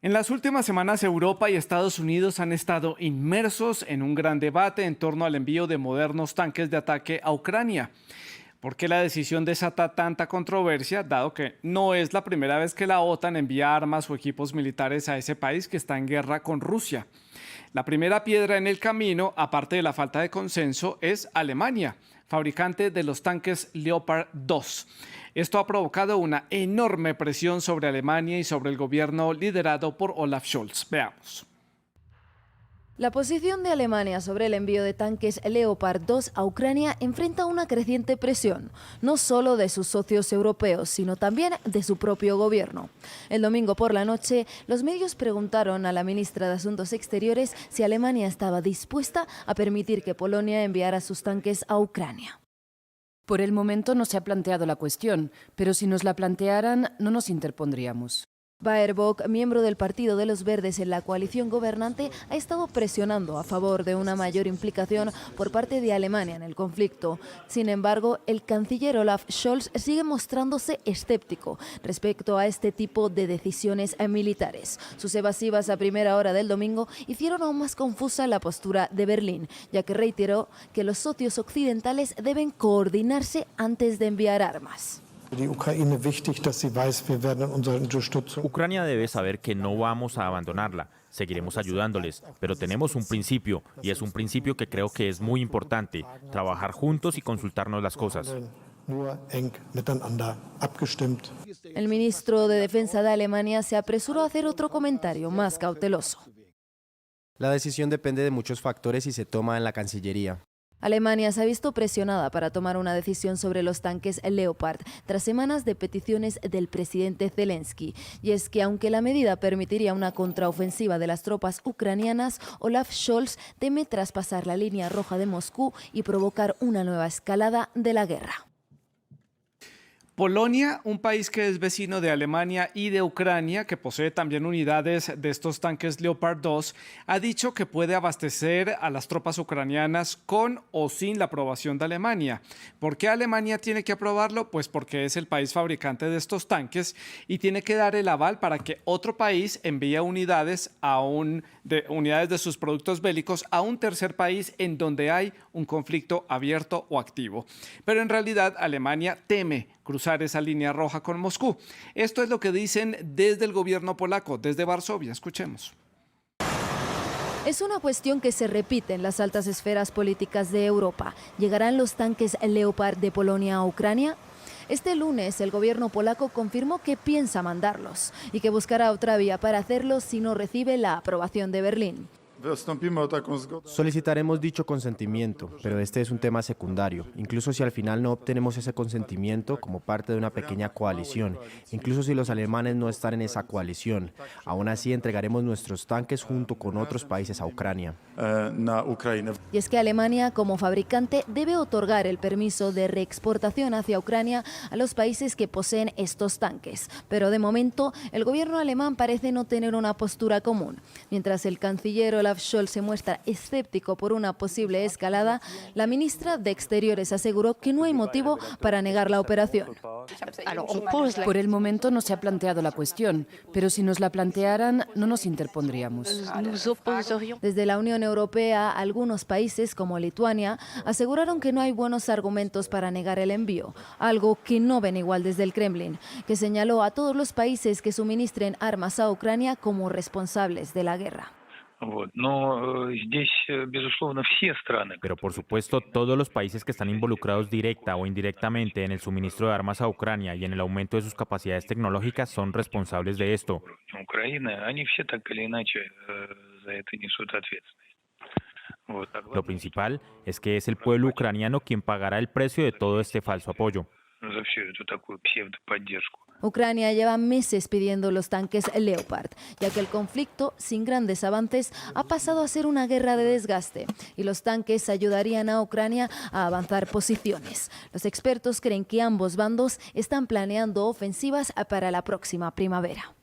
En las últimas semanas, Europa y Estados Unidos han estado inmersos en un gran debate en torno al envío de modernos tanques de ataque a Ucrania. ¿Por qué la decisión desata tanta controversia, dado que no es la primera vez que la OTAN envía armas o equipos militares a ese país que está en guerra con Rusia? La primera piedra en el camino, aparte de la falta de consenso, es Alemania, fabricante de los tanques Leopard 2. Esto ha provocado una enorme presión sobre Alemania y sobre el gobierno liderado por Olaf Scholz. Veamos. La posición de Alemania sobre el envío de tanques Leopard 2 a Ucrania enfrenta una creciente presión, no solo de sus socios europeos, sino también de su propio gobierno. El domingo por la noche, los medios preguntaron a la ministra de Asuntos Exteriores si Alemania estaba dispuesta a permitir que Polonia enviara sus tanques a Ucrania. Por el momento no se ha planteado la cuestión, pero si nos la plantearan, no nos interpondríamos. Baerbock, miembro del Partido de los Verdes en la coalición gobernante, ha estado presionando a favor de una mayor implicación por parte de Alemania en el conflicto. Sin embargo, el canciller Olaf Scholz sigue mostrándose escéptico respecto a este tipo de decisiones militares. Sus evasivas a primera hora del domingo hicieron aún más confusa la postura de Berlín, ya que reiteró que los socios occidentales deben coordinarse antes de enviar armas. Ucrania debe saber que no vamos a abandonarla, seguiremos ayudándoles, pero tenemos un principio, y es un principio que creo que es muy importante, trabajar juntos y consultarnos las cosas. El ministro de Defensa de Alemania se apresuró a hacer otro comentario más cauteloso. La decisión depende de muchos factores y se toma en la Cancillería. Alemania se ha visto presionada para tomar una decisión sobre los tanques Leopard tras semanas de peticiones del presidente Zelensky. Y es que aunque la medida permitiría una contraofensiva de las tropas ucranianas, Olaf Scholz teme traspasar la línea roja de Moscú y provocar una nueva escalada de la guerra. Polonia, un país que es vecino de Alemania y de Ucrania, que posee también unidades de estos tanques Leopard 2, ha dicho que puede abastecer a las tropas ucranianas con o sin la aprobación de Alemania. ¿Por qué Alemania tiene que aprobarlo? Pues porque es el país fabricante de estos tanques y tiene que dar el aval para que otro país envíe unidades de sus productos bélicos a un tercer país en donde hay un conflicto abierto o activo. Pero en realidad Alemania teme cruzar esa línea roja con Moscú. Esto es lo que dicen desde el gobierno polaco, desde Varsovia. Escuchemos. Es una cuestión que se repite en las altas esferas políticas de Europa. ¿Llegarán los tanques Leopard de Polonia a Ucrania? Este lunes el gobierno polaco confirmó que piensa mandarlos y que buscará otra vía para hacerlo si no recibe la aprobación de Berlín. Solicitaremos dicho consentimiento, pero este es un tema secundario. Incluso si al final no obtenemos ese consentimiento como parte de una pequeña coalición, incluso si los alemanes no están en esa coalición, aún así entregaremos nuestros tanques junto con otros países a Ucrania. Y es que Alemania, como fabricante, debe otorgar el permiso de reexportación hacia Ucrania a los países que poseen estos tanques. Pero de momento, el gobierno alemán parece no tener una postura común. Mientras el canciller Olaf Scholz se muestra escéptico por una posible escalada, la ministra de Exteriores aseguró que no hay motivo para negar la operación. Por el momento no se ha planteado la cuestión, pero si nos la plantearan, no nos interpondríamos. Desde la Unión Europea, algunos países como Lituania aseguraron que no hay buenos argumentos para negar el envío, algo que no ven igual desde el Kremlin, que señaló a todos los países que suministren armas a Ucrania como responsables de la guerra. Pero por supuesto, todos los países que están involucrados directa o indirectamente en el suministro de armas a Ucrania y en el aumento de sus capacidades tecnológicas son responsables de esto. Lo principal es que es el pueblo ucraniano quien pagará el precio de todo este falso apoyo. Ucrania lleva meses pidiendo los tanques Leopard, ya que el conflicto, sin grandes avances, ha pasado a ser una guerra de desgaste y los tanques ayudarían a Ucrania a avanzar posiciones. Los expertos creen que ambos bandos están planeando ofensivas para la próxima primavera.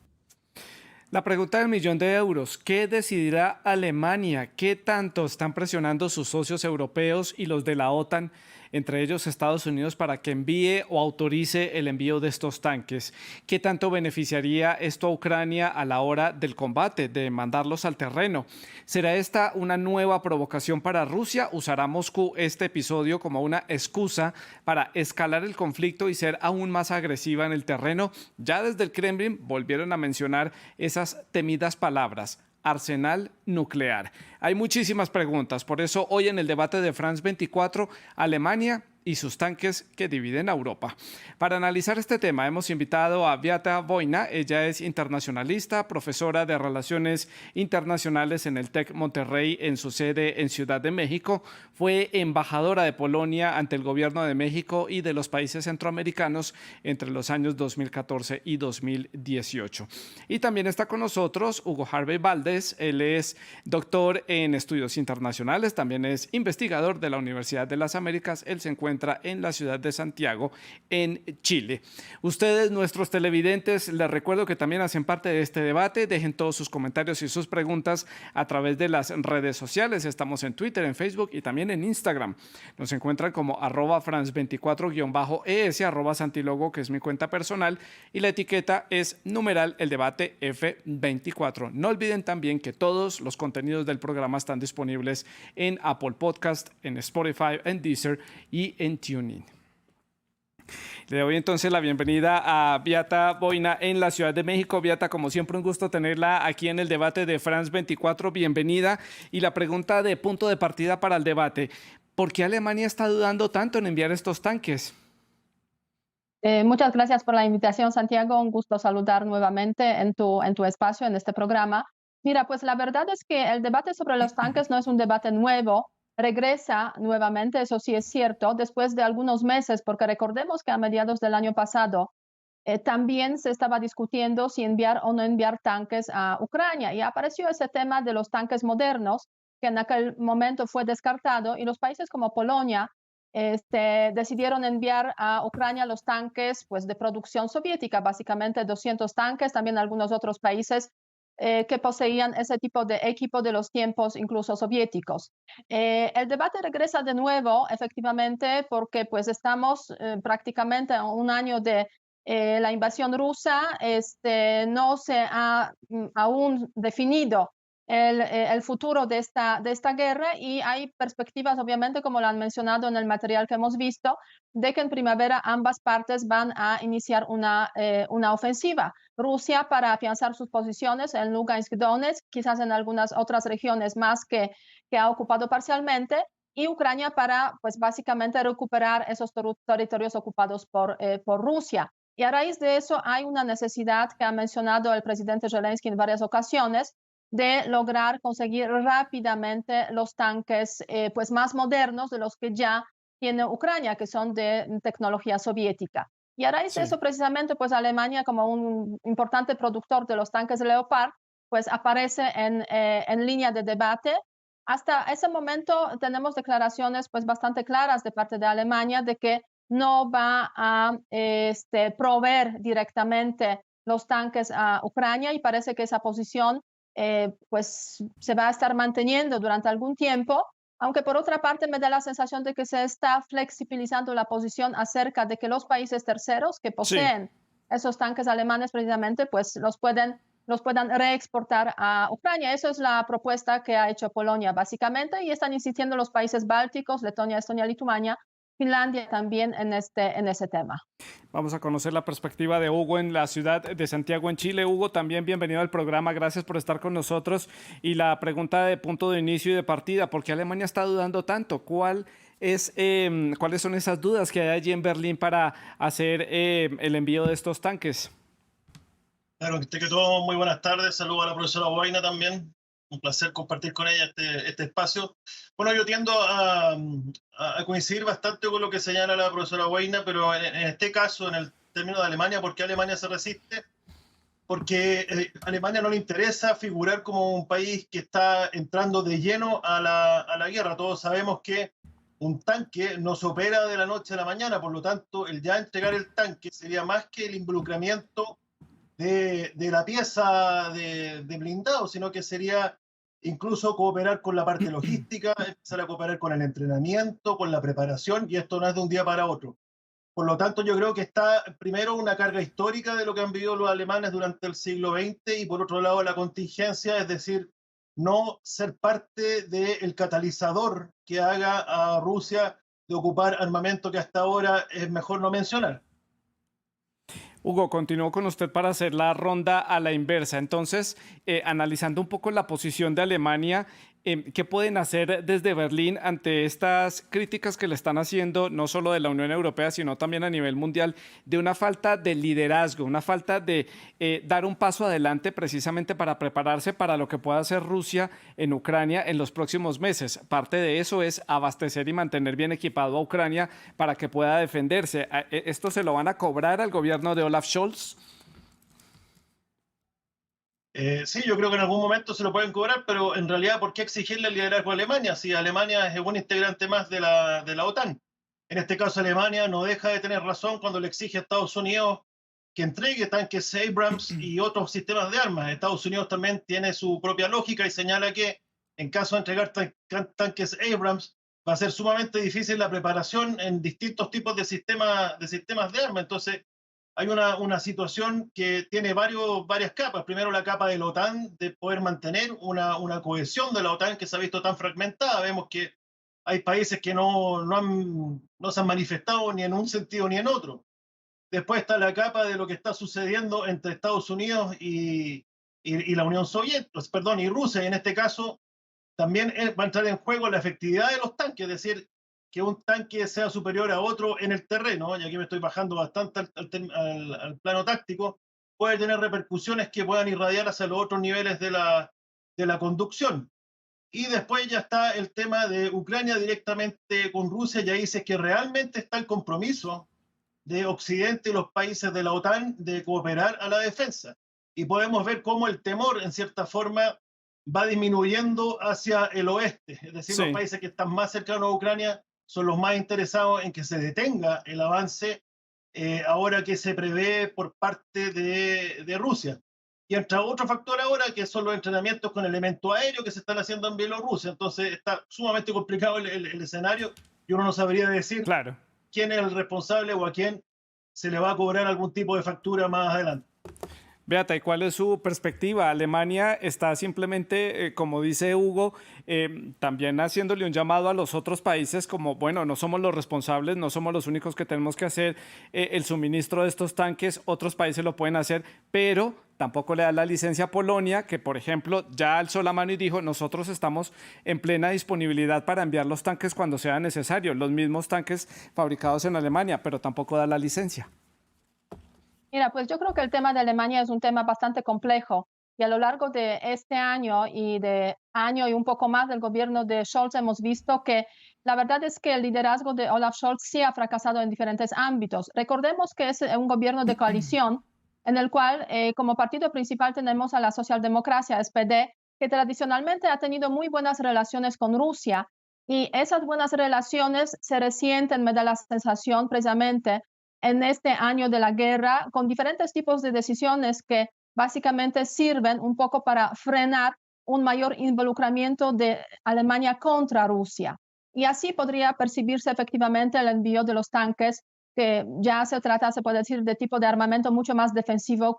La pregunta del millón de euros, ¿qué decidirá Alemania? ¿Qué tanto están presionando sus socios europeos y los de la OTAN, entre ellos Estados Unidos, para que envíe o autorice el envío de estos tanques? ¿Qué tanto beneficiaría esto a Ucrania a la hora del combate, de mandarlos al terreno? ¿Será esta una nueva provocación para Rusia? ¿Usará Moscú este episodio como una excusa para escalar el conflicto y ser aún más agresiva en el terreno? Ya desde el Kremlin volvieron a mencionar esas temidas palabras: arsenal nuclear. Hay muchísimas preguntas, por eso hoy en el debate de France 24, Alemania y sus tanques que dividen a Europa. Para analizar este tema hemos invitado a Beata Wojna. Ella es internacionalista, profesora de Relaciones Internacionales en el TEC Monterrey en su sede en Ciudad de México. Fue embajadora de Polonia ante el gobierno de México y de los países centroamericanos entre los años 2014 y 2018. Y también está con nosotros Hugo Harvey Valdés. Él es doctor en estudios internacionales, también es investigador de la Universidad de las Américas. Él se encuentra en la ciudad de Santiago, en Chile. Ustedes, nuestros televidentes, les recuerdo que también hacen parte de este debate. Dejen todos sus comentarios y sus preguntas a través de las redes sociales. Estamos en Twitter, en Facebook y también en Instagram. Nos encuentran como @France24-ES, @Santilogo, que es mi cuenta personal, y la etiqueta es numeral el debate F24. No olviden también que todos los contenidos del programa están disponibles en Apple Podcast, en Spotify, en Deezer y en TuneIn. Le doy entonces la bienvenida a Beata Wojna en la Ciudad de México. Beata, como siempre, un gusto tenerla aquí en el debate de France 24. Bienvenida. Y la pregunta de punto de partida para el debate: ¿por qué Alemania está dudando tanto en enviar estos tanques? Muchas gracias por la invitación, Santiago. Un gusto saludar nuevamente en tu espacio, en este programa. Mira, pues la verdad es que el debate sobre los tanques no es un debate nuevo. Regresa nuevamente, eso sí es cierto, después de algunos meses, porque recordemos que a mediados del año pasado también se estaba discutiendo si enviar o no enviar tanques a Ucrania, y apareció ese tema de los tanques modernos, que en aquel momento fue descartado, y los países como Polonia decidieron enviar a Ucrania los tanques pues, de producción soviética, básicamente 200 tanques, también algunos otros países que poseían ese tipo de equipo de los tiempos incluso soviéticos. El debate regresa de nuevo, efectivamente, porque pues estamos prácticamente a un año de la invasión rusa. No se ha aún definido el futuro de esta guerra, y hay perspectivas, obviamente, como lo han mencionado en el material que hemos visto, de que en primavera ambas partes van a iniciar una ofensiva. Rusia para afianzar sus posiciones en Lugansk, Donetsk, quizás en algunas otras regiones más que ha ocupado parcialmente, y Ucrania para, pues, básicamente recuperar esos territorios ocupados por Rusia. Y a raíz de eso hay una necesidad que ha mencionado el presidente Zelensky en varias ocasiones, de lograr conseguir rápidamente los tanques pues más modernos de los que ya tiene Ucrania, que son de tecnología soviética. Y a raíz de eso, precisamente, pues Alemania, como un importante productor de los tanques Leopard, pues aparece en línea de debate. Hasta ese momento tenemos declaraciones pues bastante claras de parte de Alemania de que no va a proveer directamente los tanques a Ucrania, y parece que esa posición pues se va a estar manteniendo durante algún tiempo, aunque por otra parte me da la sensación de que se está flexibilizando la posición acerca de que los países terceros que poseen esos tanques alemanes precisamente pues los puedan reexportar a Ucrania. Eso es la propuesta que ha hecho Polonia básicamente, y están insistiendo los países bálticos, Letonia, Estonia, Lituania, Finlandia también en ese tema. Vamos a conocer la perspectiva de Hugo en la ciudad de Santiago, en Chile. Hugo, también bienvenido al programa, gracias por estar con nosotros. Y la pregunta de punto de inicio y de partida: ¿por qué Alemania está dudando tanto? ¿Cuáles son esas dudas que hay allí en Berlín para hacer el envío de estos tanques? Claro, que todo, muy buenas tardes. Saludos a la profesora Wojna también. Un placer compartir con ella este espacio. Bueno, yo tiendo a coincidir bastante con lo que señala la profesora Wojna, pero en este caso, en el término de Alemania, ¿por qué Alemania se resiste? Porque a Alemania no le interesa figurar como un país que está entrando de lleno a la guerra. Todos sabemos que un tanque no se opera de la noche a la mañana, por lo tanto, el ya entregar el tanque sería más que el involucramiento de la pieza de blindado, sino que sería incluso cooperar con la parte logística, empezar a cooperar con el entrenamiento, con la preparación, y esto no es de un día para otro. Por lo tanto, yo creo que está primero una carga histórica de lo que han vivido los alemanes durante el siglo XX y por otro lado la contingencia, es decir, no ser parte del catalizador que haga a Rusia de ocupar armamento que hasta ahora es mejor no mencionar. Hugo, continúo con usted para hacer la ronda a la inversa. Entonces, analizando un poco la posición de Alemania, ¿qué pueden hacer desde Berlín ante estas críticas que le están haciendo, no solo de la Unión Europea, sino también a nivel mundial, de una falta de liderazgo, una falta de dar un paso adelante precisamente para prepararse para lo que pueda hacer Rusia en Ucrania en los próximos meses? Parte de eso es abastecer y mantener bien equipado a Ucrania para que pueda defenderse. ¿Esto se lo van a cobrar al gobierno de Olaf Scholz? Sí, yo creo que en algún momento se lo pueden cobrar, pero en realidad, ¿por qué exigirle el liderazgo a Alemania si Alemania es un integrante más de la OTAN? En este caso, Alemania no deja de tener razón cuando le exige a Estados Unidos que entregue tanques Abrams y otros sistemas de armas. Estados Unidos también tiene su propia lógica y señala que en caso de entregar tanques Abrams va a ser sumamente difícil la preparación en distintos tipos de sistemas de armas. Entonces, hay una situación que tiene varias capas. Primero, la capa de la OTAN, de poder mantener una cohesión de la OTAN que se ha visto tan fragmentada. Vemos que hay países que no se han manifestado ni en un sentido ni en otro. Después está la capa de lo que está sucediendo entre Estados Unidos y la Unión Soviética, perdón, y Rusia. Y en este caso también va a entrar en juego la efectividad de los tanques, es decir, que un tanque sea superior a otro en el terreno, y aquí me estoy bajando bastante al plano táctico, puede tener repercusiones que puedan irradiar hacia los otros niveles de la conducción. Y después ya está el tema de Ucrania directamente con Rusia, y ahí dice que realmente está el compromiso de Occidente y los países de la OTAN de cooperar a la defensa. Y podemos ver cómo el temor, en cierta forma, va disminuyendo hacia el oeste. Es decir, los países que están más cercanos a Ucrania son los más interesados en que se detenga el avance ahora que se prevé por parte de Rusia. Y entra otro factor ahora, que son los entrenamientos con elemento aéreo que se están haciendo en Bielorrusia. Entonces está sumamente complicado el escenario y uno no sabría decir quién es el responsable o a quién se le va a cobrar algún tipo de factura más adelante. Beata, ¿y cuál es su perspectiva? Alemania está simplemente, como dice Hugo, también haciéndole un llamado a los otros países como, bueno, no somos los responsables, no somos los únicos que tenemos que hacer el suministro de estos tanques, otros países lo pueden hacer, pero tampoco le da la licencia a Polonia, que por ejemplo ya alzó la mano y dijo, nosotros estamos en plena disponibilidad para enviar los tanques cuando sea necesario, los mismos tanques fabricados en Alemania, pero tampoco da la licencia. Mira, pues yo creo que el tema de Alemania es un tema bastante complejo y a lo largo de este año y de año y un poco más del gobierno de Scholz hemos visto que la verdad es que el liderazgo de Olaf Scholz sí ha fracasado en diferentes ámbitos. Recordemos que es un gobierno de coalición en el cual como partido principal tenemos a la socialdemocracia, SPD, que tradicionalmente ha tenido muy buenas relaciones con Rusia y esas buenas relaciones se resienten, me da la sensación precisamente, en este año de la guerra, con diferentes tipos de decisiones que básicamente sirven un poco para frenar un mayor involucramiento de Alemania contra Rusia. Y así podría percibirse efectivamente el envío de los tanques, que ya se trata, se puede decir, de tipo de armamento mucho más defensivo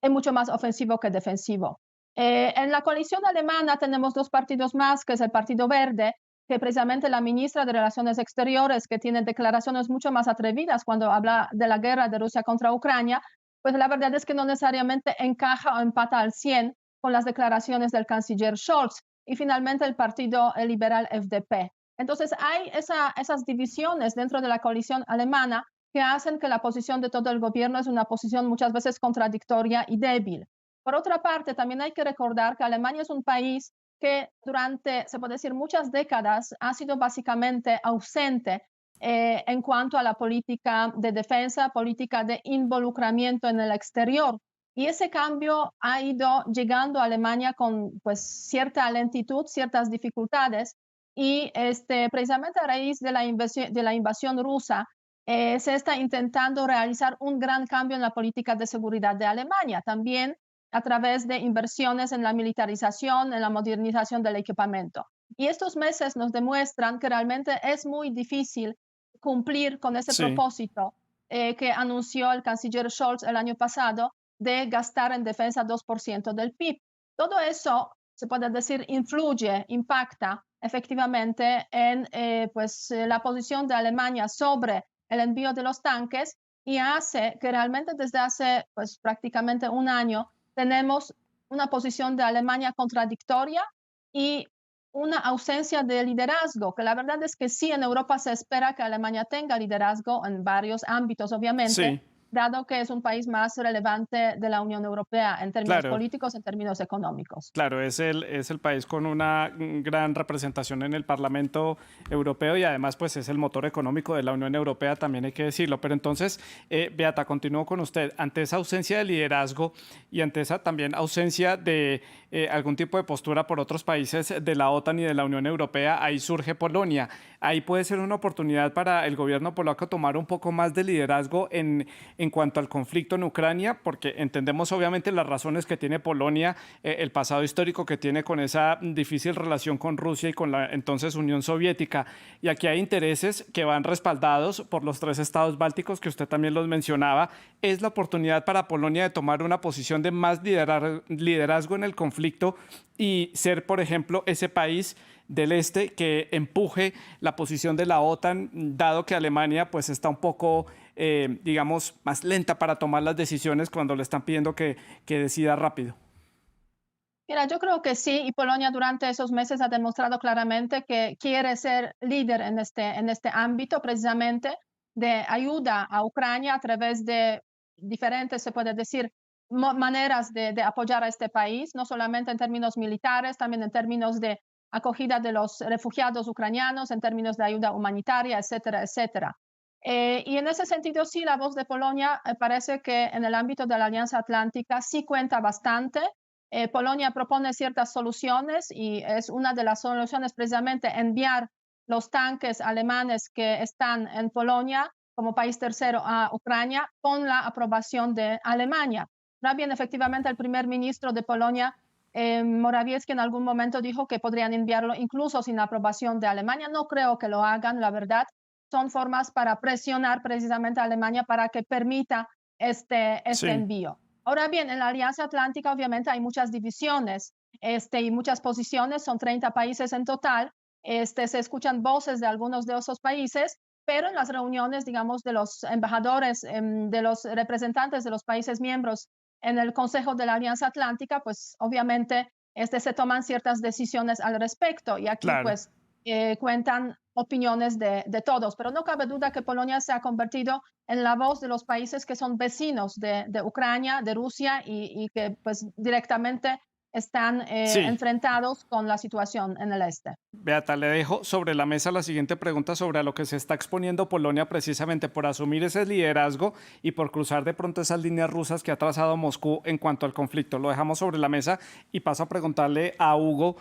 mucho más ofensivo que defensivo. En la coalición alemana tenemos dos partidos más, que es el Partido Verde, que precisamente la ministra de Relaciones Exteriores, que tiene declaraciones mucho más atrevidas cuando habla de la guerra de Rusia contra Ucrania, pues la verdad es que no necesariamente encaja o empata al 100 con las declaraciones del canciller Scholz y finalmente el partido liberal FDP. Entonces hay esas divisiones dentro de la coalición alemana que hacen que la posición de todo el gobierno es una posición muchas veces contradictoria y débil. Por otra parte, también hay que recordar que Alemania es un país que durante, se puede decir, muchas décadas ha sido básicamente ausente en cuanto a la política de defensa, política de involucramiento en el exterior. Y ese cambio ha ido llegando a Alemania con pues, cierta lentitud, ciertas dificultades, y precisamente a raíz de la invasión rusa, se está intentando realizar un gran cambio en la política de seguridad de Alemania, también a través de inversiones en la militarización, en la modernización del equipamiento. Y estos meses nos demuestran que realmente es muy difícil cumplir con ese Sí. propósito que anunció el canciller Scholz el año pasado de gastar en defensa 2% del PIB. Todo eso, se puede decir, influye, impacta efectivamente en la posición de Alemania sobre el envío de los tanques y hace que realmente desde hace pues, prácticamente un año tenemos una posición de Alemania contradictoria y una ausencia de liderazgo, que la verdad es que sí, en Europa se espera que Alemania tenga liderazgo en varios ámbitos, obviamente, Sí, dado que es un país más relevante de la Unión Europea en términos claro. políticos, en términos económicos. Claro, es el país con una gran representación en el Parlamento Europeo y además pues es el motor económico de la Unión Europea, también hay que decirlo. Pero entonces, Beata, continúo con usted. Ante esa ausencia de liderazgo y ante esa también ausencia de algún tipo de postura por otros países de la OTAN y de la Unión Europea, ahí surge Polonia. Ahí puede ser una oportunidad para el gobierno polaco tomar un poco más de liderazgo en cuanto al conflicto en Ucrania, porque entendemos obviamente las razones que tiene Polonia, el pasado histórico que tiene con esa difícil relación con Rusia y con la entonces Unión Soviética. Y aquí hay intereses que van respaldados por los 3 estados bálticos que usted también los mencionaba. Es la oportunidad para Polonia de tomar una posición de más liderazgo en el conflicto y ser, por ejemplo, ese país del este que empuje la posición de la OTAN, dado que Alemania pues está un poco, digamos, más lenta para tomar las decisiones cuando le están pidiendo que decida rápido. Mira, yo creo que sí, y Polonia durante esos meses ha demostrado claramente que quiere ser líder en este ámbito, precisamente de ayuda a Ucrania a través de diferentes, se puede decir, maneras de apoyar a este país, no solamente en términos militares, también en términos de acogida de los refugiados ucranianos, en términos de ayuda humanitaria, etcétera, etcétera. Y en ese sentido, sí, la voz de Polonia parece que en el ámbito de la Alianza Atlántica sí cuenta bastante. Polonia propone ciertas soluciones y es una de las soluciones precisamente enviar los tanques alemanes que están en Polonia como país tercero a Ucrania con la aprobación de Alemania. Ahora bien, efectivamente, el primer ministro de Polonia, Morawiecki, en algún momento dijo que podrían enviarlo incluso sin la aprobación de Alemania. No creo que lo hagan, la verdad. Son formas para presionar precisamente a Alemania para que permita este Sí, envío. Ahora bien, en la Alianza Atlántica obviamente hay muchas divisiones y muchas posiciones, son 30 países en total, se escuchan voces de algunos de esos países, pero en las reuniones, digamos, de los embajadores, de los representantes de los países miembros en el Consejo de la Alianza Atlántica, pues obviamente se toman ciertas decisiones al respecto y aquí claro. pues cuentan opiniones de todos, pero no cabe duda que Polonia se ha convertido en la voz de los países que son vecinos de Ucrania, de Rusia y que pues directamente están Sí. enfrentados con la situación en el este. Beata, le dejo sobre la mesa la siguiente pregunta sobre a lo que se está exponiendo Polonia precisamente por asumir ese liderazgo y por cruzar de pronto esas líneas rusas que ha trazado Moscú en cuanto al conflicto. Lo dejamos sobre la mesa y paso a preguntarle a Hugo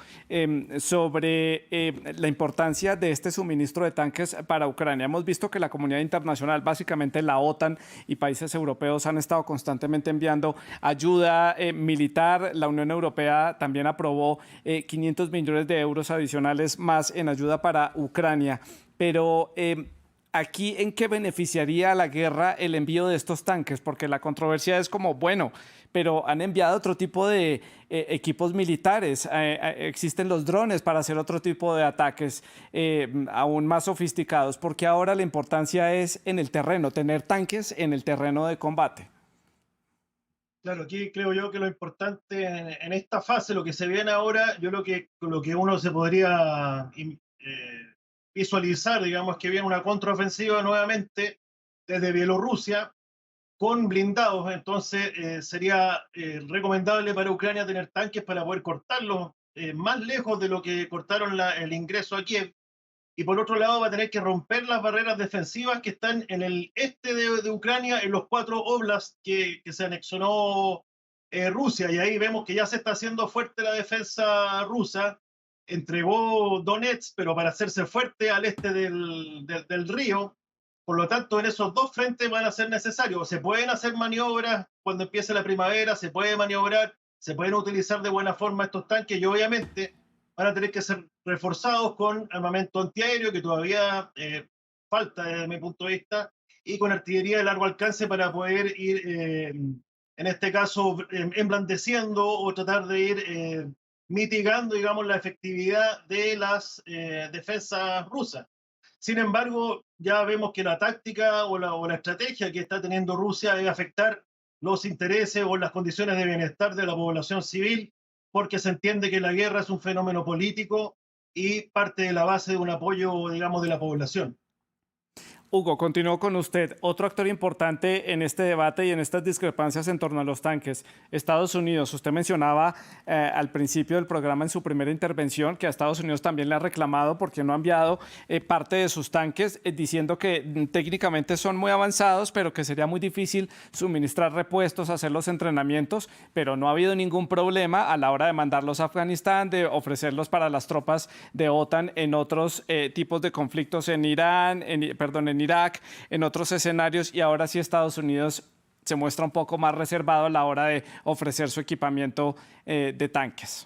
sobre la importancia de este suministro de tanques para Ucrania. Hemos visto que la comunidad internacional, básicamente la OTAN y países europeos han estado constantemente enviando ayuda militar. La Unión Europea también aprobó 500 millones de euros adicionales más en ayuda para Ucrania. Pero aquí, ¿en qué beneficiaría a la guerra el envío de estos tanques? Porque la controversia es como, bueno, pero han enviado otro tipo de equipos militares. Existen los drones para hacer otro tipo de ataques aún más sofisticados. Porque ahora la importancia es en el terreno, tener tanques en el terreno de combate. Claro, aquí creo yo que lo importante en esta fase, lo que se viene ahora, yo lo que uno se podría visualizar, digamos, que viene una contraofensiva nuevamente desde Bielorrusia con blindados. Entonces sería recomendable para Ucrania tener tanques para poder cortarlos más lejos de lo que cortaron el ingreso a Kiev. Y por otro lado va a tener que romper las barreras defensivas que están en el este de Ucrania, en los 4 oblasts que se anexionó Rusia. Y ahí vemos que ya se está haciendo fuerte la defensa rusa. Entregó Donetsk, pero para hacerse fuerte al este del río, Por lo tanto, en esos dos frentes van a ser necesarios. Se pueden hacer maniobras cuando empiece la primavera, se puede maniobrar, se pueden utilizar de buena forma estos tanques y obviamente van a tener que ser reforzados con armamento antiaéreo, que todavía falta desde mi punto de vista, y con artillería de largo alcance para poder ir, en este caso, emblandeciendo o tratar de ir mitigando, digamos, la efectividad de las defensas rusas. Sin embargo, ya vemos que la táctica o la estrategia que está teniendo Rusia es afectar los intereses o las condiciones de bienestar de la población civil, porque se entiende que la guerra es un fenómeno político y parte de la base de un apoyo, digamos, de la población. Hugo, continúo con usted. Otro actor importante en este debate y en estas discrepancias en torno a los tanques, Estados Unidos. Usted mencionaba al principio del programa en su primera intervención que a Estados Unidos también le ha reclamado porque no ha enviado parte de sus tanques, diciendo que técnicamente son muy avanzados, pero que sería muy difícil suministrar repuestos, hacer los entrenamientos, pero no ha habido ningún problema a la hora de mandarlos a Afganistán, de ofrecerlos para las tropas de OTAN en otros tipos de conflictos en Irán, en Irak, en otros escenarios, y ahora sí Estados Unidos se muestra un poco más reservado a la hora de ofrecer su equipamiento de tanques.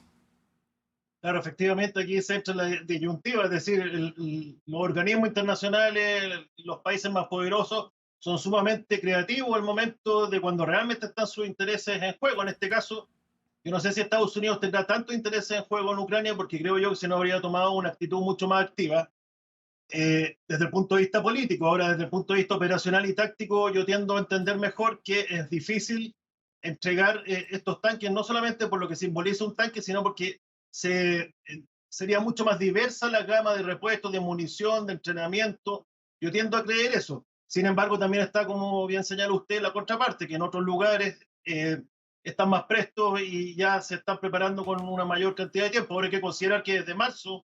Claro, efectivamente aquí se entra la disyuntiva, es decir, los organismos internacionales, los países más poderosos son sumamente creativos al momento de cuando realmente están sus intereses en juego. En este caso, yo no sé si Estados Unidos tendrá tanto interés en juego en Ucrania, porque creo yo que si no habría tomado una actitud mucho más activa. Desde el punto de vista político. Ahora, desde el punto de vista operacional y táctico, yo tiendo a entender mejor que es difícil entregar estos tanques, no solamente por lo que simboliza un tanque, sino porque sería mucho más diversa la gama de repuestos, de munición, de entrenamiento. Yo tiendo a creer eso. Sin embargo, también está, como bien señala usted, la contraparte, que en otros lugares están más prestos y ya se están preparando con una mayor cantidad de tiempo. Ahora hay que considerar que desde marzo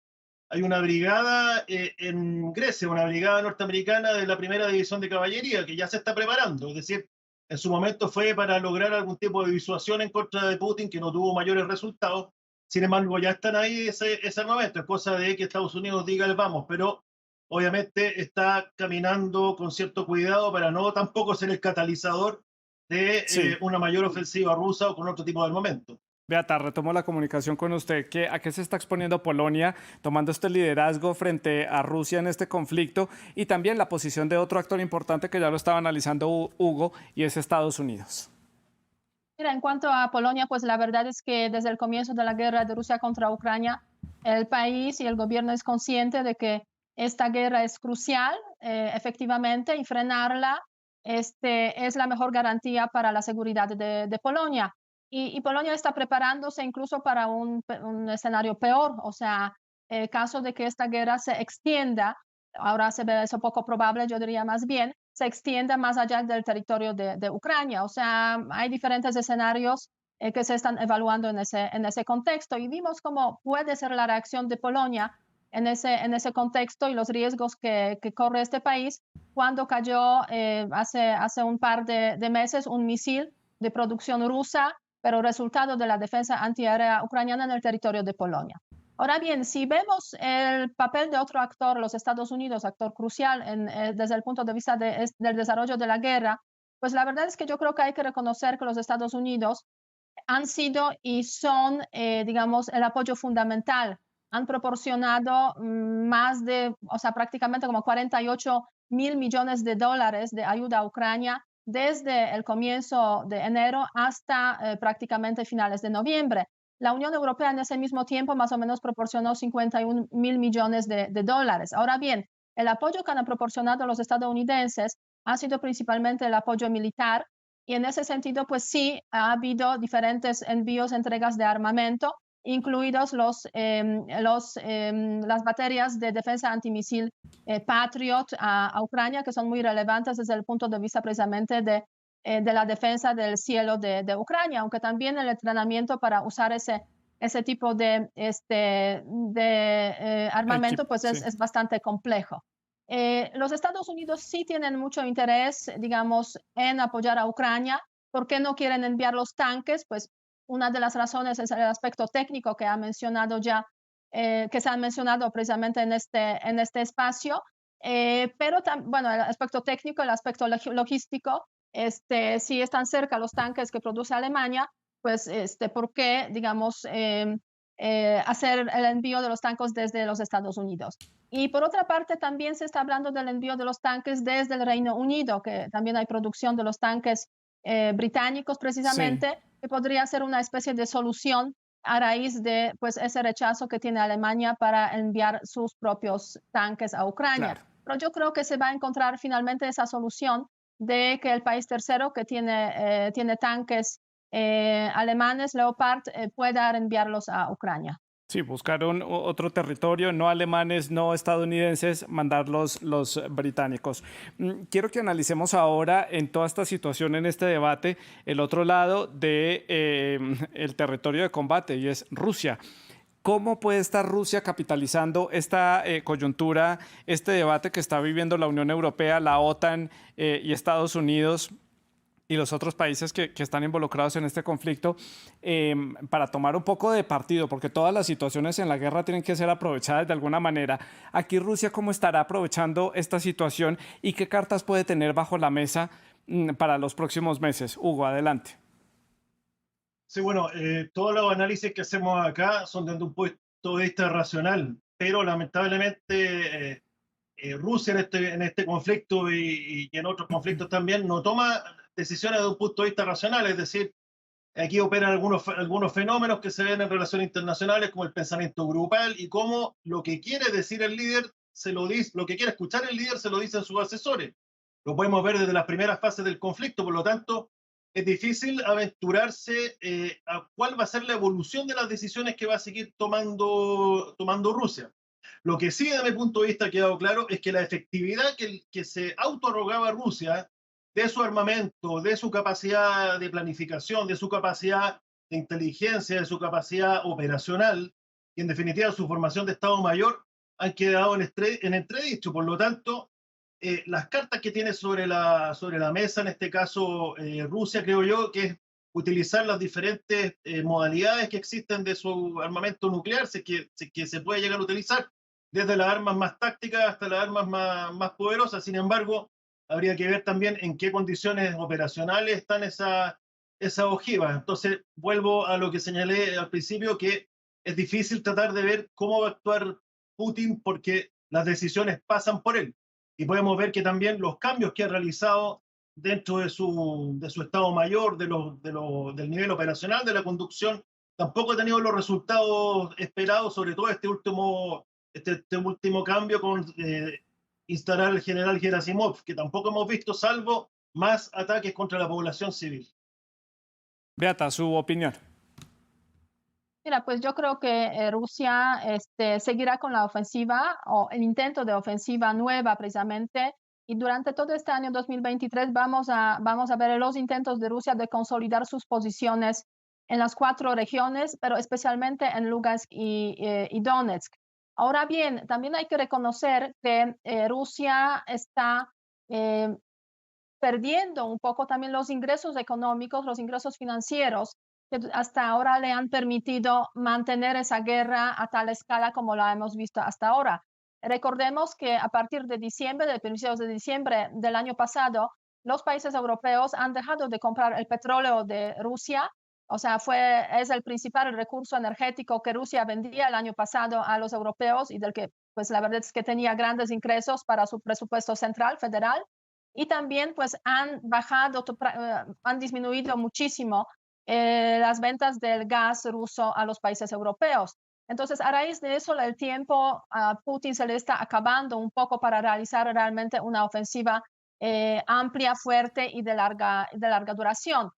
hay una brigada en Grecia, una brigada norteamericana de la primera división de caballería que ya se está preparando. Es decir, en su momento fue para lograr algún tipo de disuasión en contra de Putin, que no tuvo mayores resultados. Sin embargo, ya están ahí ese armamento. Es cosa de que Estados Unidos diga el vamos, pero obviamente está caminando con cierto cuidado para no tampoco ser el catalizador de una mayor ofensiva rusa o con otro tipo de armamento. Beata, retomo la comunicación con usted. ¿A qué se está exponiendo Polonia tomando este liderazgo frente a Rusia en este conflicto? Y también la posición de otro actor importante que ya lo estaba analizando Hugo, y es Estados Unidos. Mira, en cuanto a Polonia, pues la verdad es que desde el comienzo de la guerra de Rusia contra Ucrania, el país y el gobierno es consciente de que esta guerra es crucial, efectivamente, y frenarla es la mejor garantía para la seguridad de Polonia. Y Polonia está preparándose incluso para un escenario peor, o sea, en caso de que esta guerra se extienda, ahora se ve eso poco probable, yo diría más bien, se extienda más allá del territorio de Ucrania. O sea, hay diferentes escenarios que se están evaluando en ese contexto y vimos cómo puede ser la reacción de Polonia en ese contexto y los riesgos que corre este país cuando cayó hace un par de meses un misil de producción rusa, pero resultado de la defensa antiaérea ucraniana en el territorio de Polonia. Ahora bien, si vemos el papel de otro actor, los Estados Unidos, actor crucial desde el punto de vista del desarrollo de la guerra, pues la verdad es que yo creo que hay que reconocer que los Estados Unidos han sido y son, digamos, el apoyo fundamental. Han proporcionado prácticamente como 48.000 millones de dólares de ayuda a Ucrania desde el comienzo de enero hasta prácticamente finales de noviembre. La Unión Europea en ese mismo tiempo más o menos proporcionó 51.000 millones de dólares. Ahora bien, el apoyo que han proporcionado los estadounidenses ha sido principalmente el apoyo militar y en ese sentido, pues sí, ha habido diferentes envíos, entregas de armamento, incluidos las baterías de defensa antimisil Patriot a Ucrania, que son muy relevantes desde el punto de vista precisamente de la defensa del cielo de Ucrania, aunque también el entrenamiento para usar ese tipo de armamento pues es bastante complejo. Los Estados Unidos sí tienen mucho interés, digamos, en apoyar a Ucrania. ¿Por qué no quieren enviar los tanques? Pues una de las razones es el aspecto técnico que ha mencionado ya, que se ha mencionado precisamente en este espacio. Pero bueno, el aspecto técnico, el aspecto logístico, si están cerca los tanques que produce Alemania, pues ¿por qué, digamos, hacer el envío de los tanques desde los Estados Unidos? Y por otra parte, también se está hablando del envío de los tanques desde el Reino Unido, que también hay producción de los tanques británicos Sí, precisamente, que podría ser una especie de solución a raíz de pues, ese rechazo que tiene Alemania para enviar sus propios tanques a Ucrania. claro. Pero yo creo que se va a encontrar finalmente esa solución de que el país tercero que tiene tanques alemanes Leopard pueda enviarlos a Ucrania. Sí, buscar otro territorio, no alemanes, no estadounidenses, mandar los británicos. Quiero que analicemos ahora en toda esta situación, en este debate, el otro lado de, el territorio de combate, y es Rusia. ¿Cómo puede estar Rusia capitalizando esta coyuntura, este debate que está viviendo la Unión Europea, la OTAN y Estados Unidos y los otros países que están involucrados en este conflicto, para tomar un poco de partido, porque todas las situaciones en la guerra tienen que ser aprovechadas de alguna manera? Aquí Rusia, ¿cómo estará aprovechando esta situación y qué cartas puede tener bajo la mesa para los próximos meses? Hugo, adelante. Sí, bueno, todos los análisis que hacemos acá son desde un punto de vista racional, pero lamentablemente Rusia en este conflicto y en otros conflictos también no toma decisiones desde un punto de vista racional, es decir, aquí operan algunos fenómenos que se ven en relaciones internacionales como el pensamiento grupal y cómo lo que quiere decir el líder se lo dice, lo que quiere escuchar el líder se lo dicen sus asesores. Lo podemos ver desde las primeras fases del conflicto, por lo tanto, es difícil aventurarse a cuál va a ser la evolución de las decisiones que va a seguir tomando Rusia. Lo que sí, desde mi punto de vista, ha quedado claro es que la efectividad que se autorrogaba Rusia de su armamento, de su capacidad de planificación, de su capacidad de inteligencia, de su capacidad operacional y, en definitiva, su formación de Estado Mayor, han quedado en entredicho. Por lo tanto, las cartas que tiene sobre la mesa, en este caso Rusia, creo yo, que es utilizar las diferentes modalidades que existen de su armamento nuclear, si que se puede llegar a utilizar, desde las armas más tácticas hasta las armas más poderosas. Sin embargo, habría que ver también en qué condiciones operacionales están esas ojivas. Entonces, vuelvo a lo que señalé al principio, que es difícil tratar de ver cómo va a actuar Putin porque las decisiones pasan por él. Y podemos ver que también los cambios que ha realizado dentro de su Estado Mayor, del nivel operacional de la conducción, tampoco ha tenido los resultados esperados, sobre todo este último cambio con instalar al general Gerasimov, que tampoco hemos visto, salvo más ataques contra la población civil. Beata, su opinión. Mira, pues yo creo que Rusia seguirá con la ofensiva o el intento de ofensiva nueva precisamente. Y durante todo este año 2023 vamos a ver los intentos de Rusia de consolidar sus posiciones en las 4 regiones, pero especialmente en Lugansk y Donetsk. Ahora bien, también hay que reconocer que Rusia está perdiendo un poco también los ingresos económicos, los ingresos financieros que hasta ahora le han permitido mantener esa guerra a tal escala como la hemos visto hasta ahora. Recordemos que a partir de principios de diciembre del año pasado, los países europeos han dejado de comprar el petróleo de Rusia, o sea, es el principal recurso energético que Rusia vendía el año pasado a los europeos y del que, pues la verdad es que tenía grandes ingresos para su presupuesto central, federal, y también pues han disminuido muchísimo las ventas del gas ruso a los países europeos. Entonces, a raíz de eso, el tiempo a Putin se le está acabando un poco para realizar realmente una ofensiva amplia, fuerte y de larga duración.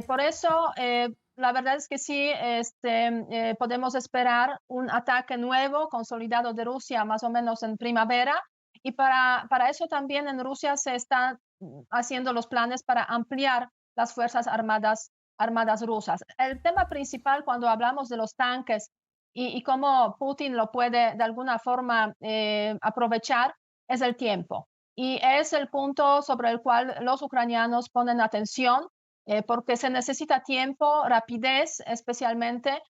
Por eso, la verdad es que sí, podemos esperar un ataque nuevo, consolidado de Rusia más o menos en primavera. Y para eso también en Rusia se están haciendo los planes para ampliar las fuerzas armadas rusas. El tema principal cuando hablamos de los tanques y cómo Putin lo puede de alguna forma aprovechar es el tiempo. Y es el punto sobre el cual los ucranianos ponen atención porque se necesita tiempo, rapidez especialmente,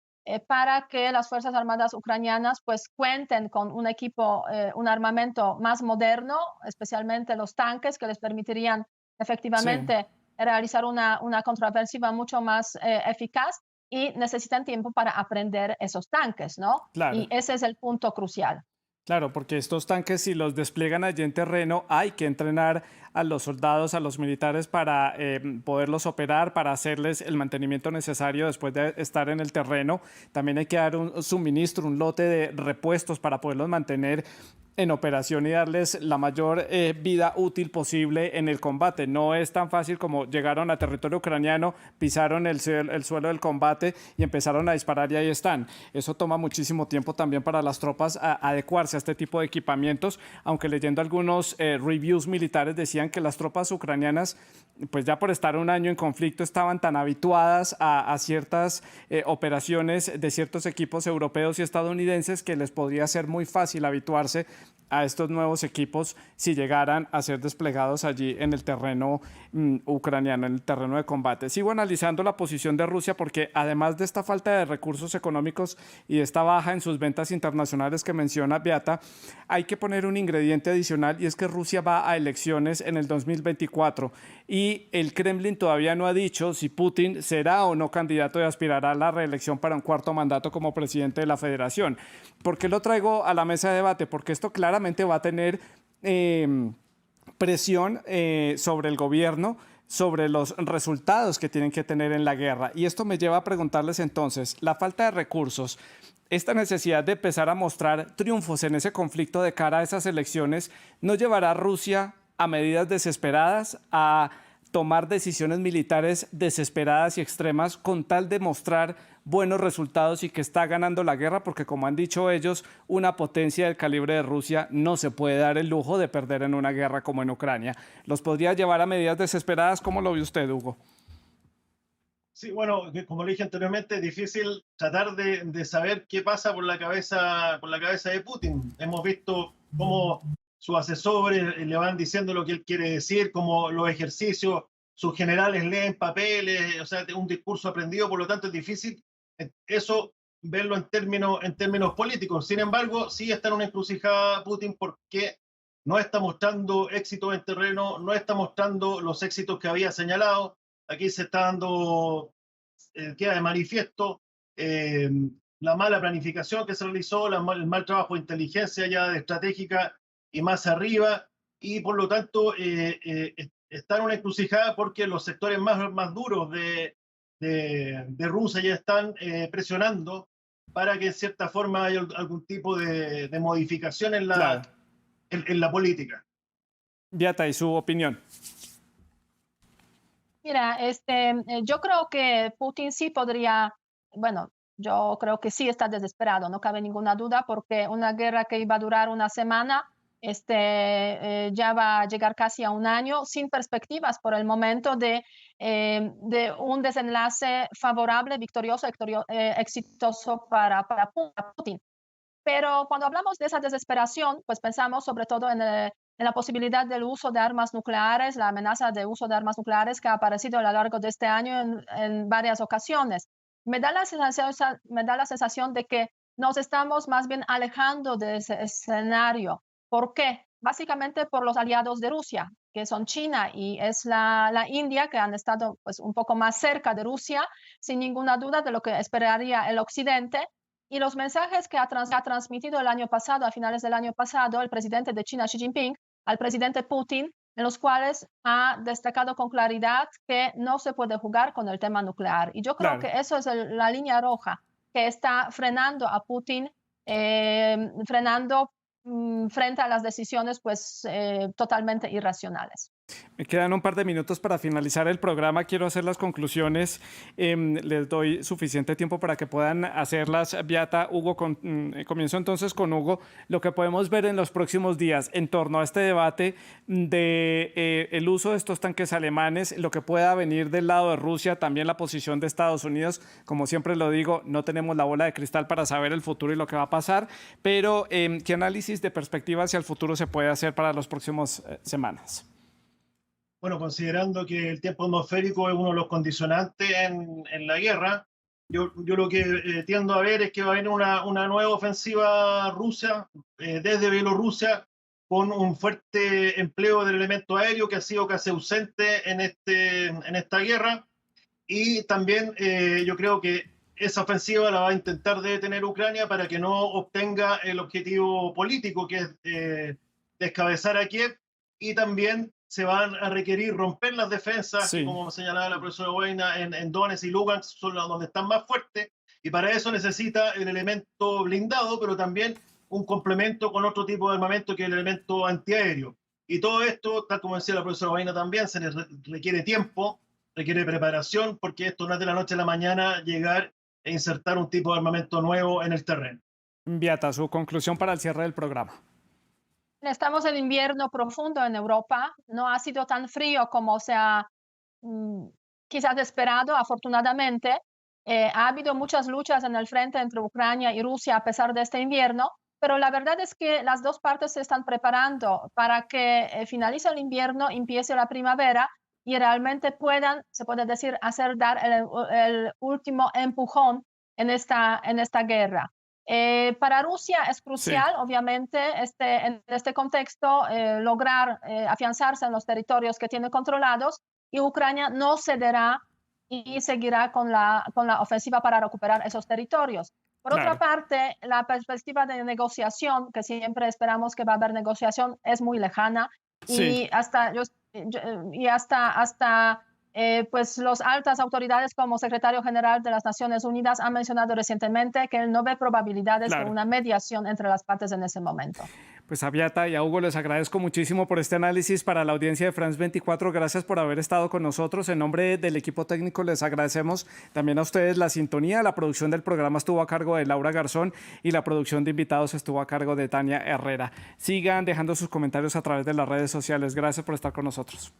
para que las Fuerzas Armadas ucranianas pues cuenten con un equipo, un armamento más moderno, especialmente los tanques que les permitirían Sí, efectivamente realizar una contraofensiva mucho más eficaz, y necesitan tiempo para aprender esos tanques, ¿no? Y claro. ese es el punto crucial. Claro, porque estos tanques, si los despliegan allí en terreno, hay que entrenar a los soldados, a los militares para poderlos operar, para hacerles el mantenimiento necesario después de estar en el terreno. También hay que dar un suministro, un lote de repuestos para poderlos mantener en operación y darles la mayor vida útil posible en el combate. No es tan fácil como llegaron a territorio ucraniano, pisaron el suelo del combate y empezaron a disparar y ahí están. Eso toma muchísimo tiempo también para las tropas adecuarse a este tipo de equipamientos, aunque leyendo algunos reviews militares decían que las tropas ucranianas, pues ya por estar un año en conflicto, estaban tan habituadas a ciertas operaciones de ciertos equipos europeos y estadounidenses que les podría ser muy fácil habituarse a estos nuevos equipos si llegaran a ser desplegados allí en el terreno ucraniano, en el terreno de combate. Sigo analizando la posición de Rusia porque además de esta falta de recursos económicos y de esta baja en sus ventas internacionales que menciona Beata, hay que poner un ingrediente adicional y es que Rusia va a elecciones en el 2024 y el Kremlin todavía no ha dicho si Putin será o no candidato y aspirará a la reelección para un cuarto mandato como presidente de la federación. ¿Por qué lo traigo a la mesa de debate? Porque esto claramente va a tener presión sobre el gobierno, sobre los resultados que tienen que tener en la guerra. Y esto me lleva a preguntarles entonces, la falta de recursos, esta necesidad de empezar a mostrar triunfos en ese conflicto de cara a esas elecciones, ¿no llevará a Rusia a medidas desesperadas, a tomar decisiones militares desesperadas y extremas con tal de mostrar buenos resultados y que está ganando la guerra? Porque como han dicho ellos, una potencia del calibre de Rusia no se puede dar el lujo de perder en una guerra como en Ucrania. ¿Los podría llevar a medidas desesperadas? ¿Cómo lo ve usted, Hugo? Sí, bueno, como le dije anteriormente, es difícil tratar de saber qué pasa por la cabeza de Putin. Hemos visto cómo sus asesores le van diciendo lo que él quiere decir, cómo los ejercicios, sus generales leen papeles, o sea, un discurso aprendido, por lo tanto es difícil eso verlo en términos políticos. Sin embargo, sí está en una encrucijada Putin porque no está mostrando éxito en terreno, no está mostrando los éxitos que había señalado. Aquí se está dando, queda de manifiesto la mala planificación que se realizó, el mal trabajo de inteligencia ya de estratégica y más arriba, y por lo tanto está en una encrucijada porque los sectores más duros de Rusia ya están presionando para que en cierta forma haya algún tipo de modificación Claro. en la política. Beata, ¿y su opinión? Mira, yo creo que Putin sí podría, bueno, yo creo que sí está desesperado, no cabe ninguna duda, porque una guerra que iba a durar una semana, ya va a llegar casi a un año, sin perspectivas por el momento de un desenlace favorable, victorioso, exitoso para Putin. Pero cuando hablamos de esa desesperación, pues pensamos sobre todo en la posibilidad del uso de armas nucleares, la amenaza de uso de armas nucleares que ha aparecido a lo largo de este año en varias ocasiones. Me da la sensación de que nos estamos más bien alejando de ese escenario. ¿Por qué? Básicamente por los aliados de Rusia, que son China y es la India, que han estado pues, un poco más cerca de Rusia, sin ninguna duda de lo que esperaría el Occidente. Y los mensajes que ha transmitido el año pasado, a finales del año pasado, el presidente de China, Xi Jinping, al presidente Putin, en los cuales ha destacado con claridad que no se puede jugar con el tema nuclear. Y yo creo Claro. que eso es la línea roja que está frenando a Putin, frente a las decisiones pues, totalmente irracionales. Me quedan un par de minutos para finalizar el programa. Quiero hacer las conclusiones. Les doy suficiente tiempo para que puedan hacerlas. Beata, Hugo, comienzo entonces con Hugo. Lo que podemos ver en los próximos días en torno a este debate de el uso de estos tanques alemanes, lo que pueda venir del lado de Rusia, también la posición de Estados Unidos. Como siempre lo digo, no tenemos la bola de cristal para saber el futuro y lo que va a pasar, pero ¿qué análisis de perspectiva hacia el futuro se puede hacer para las próximas semanas? Bueno, considerando que el tiempo atmosférico es uno de los condicionantes en la guerra, Yo lo que tiendo a ver es que va a venir una nueva ofensiva rusa desde Bielorrusia con un fuerte empleo del elemento aéreo que ha sido casi ausente en esta guerra. Y también yo creo que esa ofensiva la va a intentar detener Ucrania para que no obtenga el objetivo político, que es descabezar a Kiev, y también se van a requerir romper las defensas, Sí. que como señalaba la profesora Boina, en Donetsk y Lugansk son donde están más fuertes, y para eso necesita el elemento blindado, pero también un complemento con otro tipo de armamento que es el elemento antiaéreo. Y todo esto, tal como decía la profesora Boina también, se requiere tiempo, requiere preparación, porque esto no es de la noche a la mañana llegar e insertar un tipo de armamento nuevo en el terreno. Beata, su conclusión para el cierre del programa. Estamos en invierno profundo en Europa, no ha sido tan frío como se ha quizás esperado, afortunadamente. Ha habido muchas luchas en el frente entre Ucrania y Rusia a pesar de este invierno, pero la verdad es que las dos partes se están preparando para que finalice el invierno, empiece la primavera y realmente puedan, se puede decir, dar el último empujón en esta guerra. Para Rusia es crucial, Sí. obviamente, en este contexto, lograr afianzarse en los territorios que tiene controlados, y Ucrania no cederá y seguirá con la ofensiva para recuperar esos territorios. Por Claro. otra parte, la perspectiva de negociación, que siempre esperamos que va a haber negociación, es muy lejana, Sí. y hasta pues las altas autoridades como secretario general de las Naciones Unidas han mencionado recientemente que él no ve probabilidades Claro. de una mediación entre las partes en ese momento. Pues a Beata y a Hugo les agradezco muchísimo por este análisis. Para la audiencia de France 24, gracias por haber estado con nosotros. En nombre del equipo técnico les agradecemos también a ustedes la sintonía. La producción del programa estuvo a cargo de Laura Garzón y la producción de invitados estuvo a cargo de Tania Herrera. Sigan dejando sus comentarios a través de las redes sociales. Gracias por estar con nosotros.